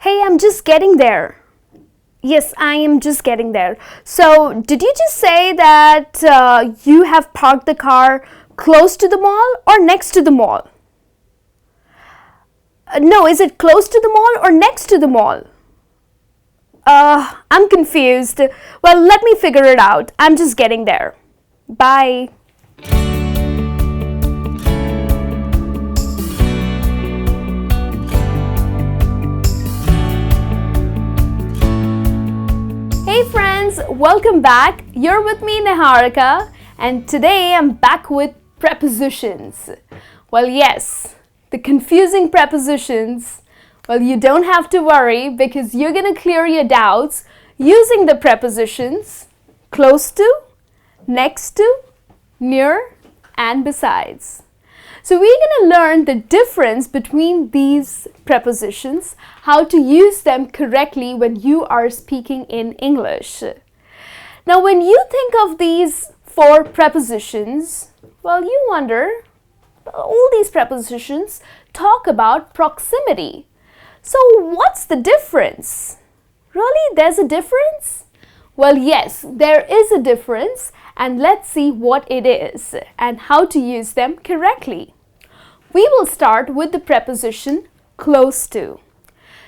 Hey, I'm just getting there. Yes, I am just getting there. So, did you just say that you have parked the car close to the mall or next to the mall? No, is it close to the mall or next to the mall? I'm confused. Well, let me figure it out. I'm just getting there. Bye. Hey friends, welcome back. You're with me, Niharika, and today I'm back with prepositions. Well, yes, the confusing prepositions. Well, you don't have to worry because you're going to clear your doubts using the prepositions close to, next to, near, and besides. So we're going to learn the difference between these prepositions, how to use them correctly when you are speaking in English. Now, when you think of these four prepositions, well, you wonder, all these prepositions talk about proximity. So what's the difference? Really, there's a difference? Well, yes, there is a difference, and let's see what it is and how to use them correctly. We will start with the preposition close to.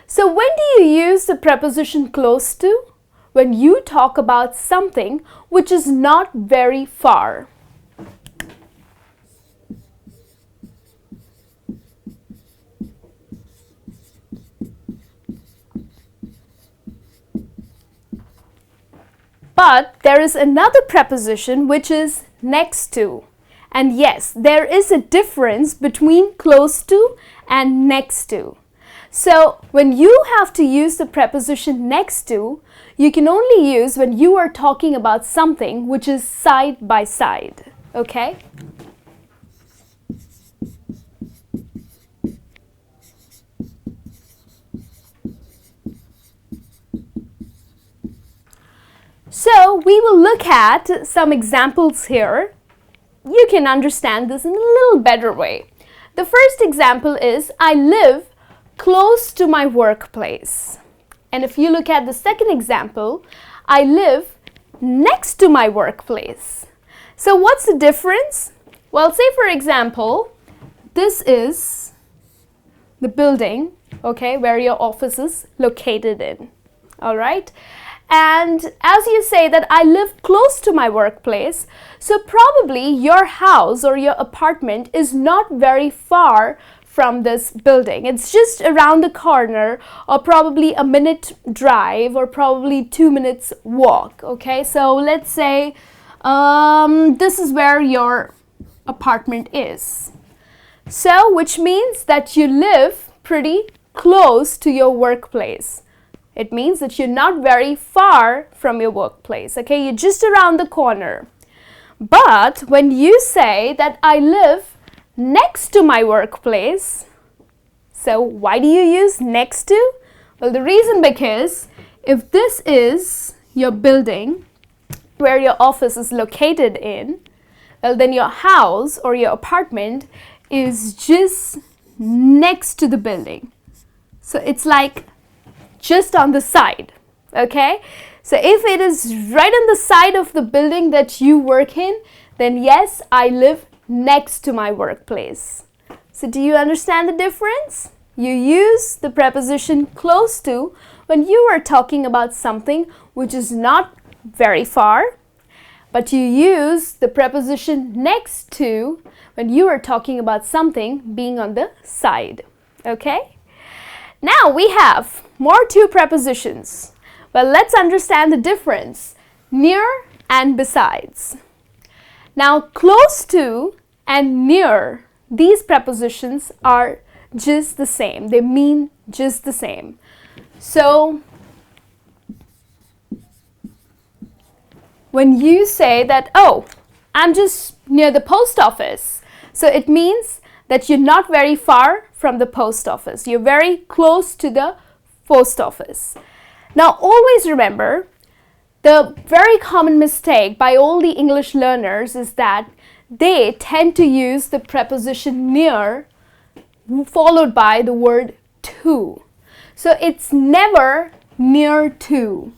So when do you use the preposition close to? When you talk about something which is not very far. But there is another preposition which is next to. And yes, there is a difference between close to and next to. So when you have to use the preposition next to, you can only use when you are talking about something which is side by side. Okay? So we will look at some examples here. You can understand this in a little better way. The first example is, I live close to my workplace. And if you look at the second example, I live next to my workplace. So what's the difference? Well, say for example, this is the building, okay, where your office is located in. All right? And as you say that I live close to my workplace, so probably your house or your apartment is not very far from this building. It's just around the corner, or probably a minute drive, or probably 2 minutes walk. Okay, so let's say this is where your apartment is. So, which means that you live pretty close to your workplace. It means that you're not very far from your workplace, okay? You're just around the corner. But when you say that I live next to my workplace, so why do you use next to? Well, the reason because if this is your building where your office is located in, well, then your house or your apartment is just next to the building. So it's like just on the side, okay? So if it is right on the side of the building that you work in, then yes, I live next to my workplace. So do you understand the difference? You use the preposition close to when you are talking about something which is not very far, but you use the preposition next to when you are talking about something being on the side, okay? Now we have more two prepositions. Well, let's understand the difference, near and besides. Now, close to and near, these prepositions are just the same. They mean just the same. So, when you say that, oh, I'm just near the post office, so it means that you're not very far from the post office. You're very close to the post office. Now, always remember, the very common mistake by all the English learners is that they tend to use the preposition near followed by the word to. So it's never near to.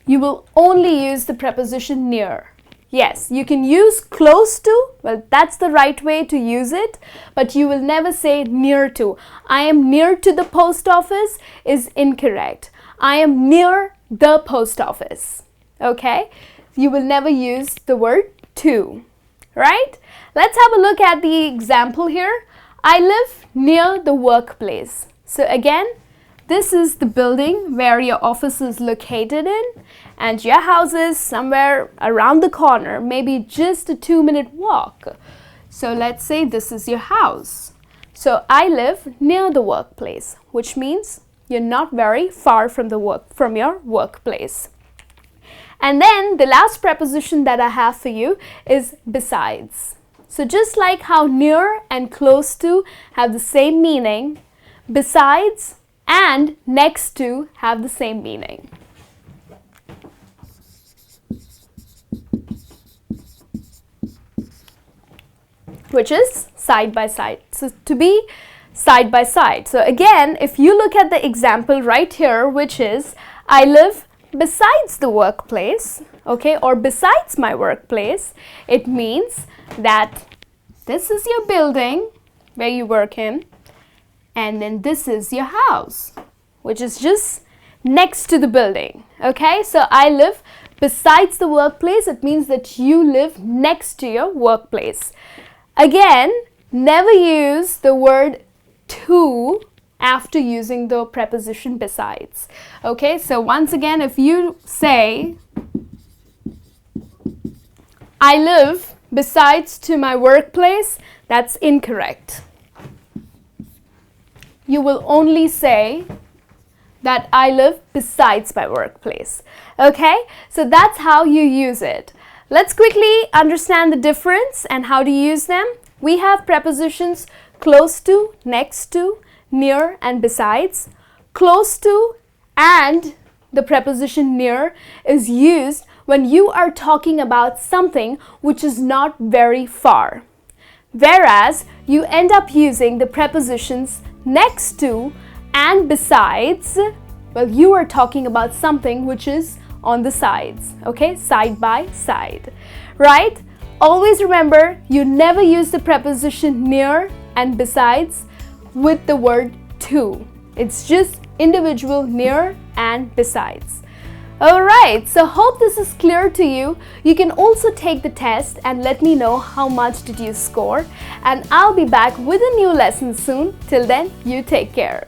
You will only use the preposition near. Yes, you can use close to, well, that's the right way to use it, but you will never say near to. I am near to the post office is incorrect. I am near the post office. Okay? You will never use the word to, right? Let's have a look at the example here. I live near the workplace. So again, this is the building where your office is located in, and your house is somewhere around the corner, maybe just a 2-minute walk. So let's say this is your house. So I live near the workplace, which means you're not very far from your workplace. And then the last preposition that I have for you is besides. So just like how near and close to have the same meaning, besides and next to have the same meaning. Which is side by side. So to be side by side. So again, if you look at the example right here, which is I live besides the workplace, okay, or besides my workplace, it means that this is your building where you work in, and then this is your house, which is just next to the building. Okay, so I live besides the workplace. It means that you live next to your workplace. Again, never use the word to after using the preposition besides. Okay, so once again, if you say, I live besides to my workplace, that's incorrect. You will only say that I live besides my workplace. Okay, so that's how you use it. Let's quickly understand the difference and how to use them. We have prepositions close to, next to, near, and besides. Close to and the preposition near is used when you are talking about something which is not very far. Whereas you end up using the prepositions next to and besides, well, you are talking about something which is on the sides, okay, side by side, right? Always remember, you never use the preposition near and besides with the word to. It's just individual near and besides. Alright, so hope this is clear to you. You can also take the test and let me know how much did you score, and I'll be back with a new lesson soon. Till then, you take care.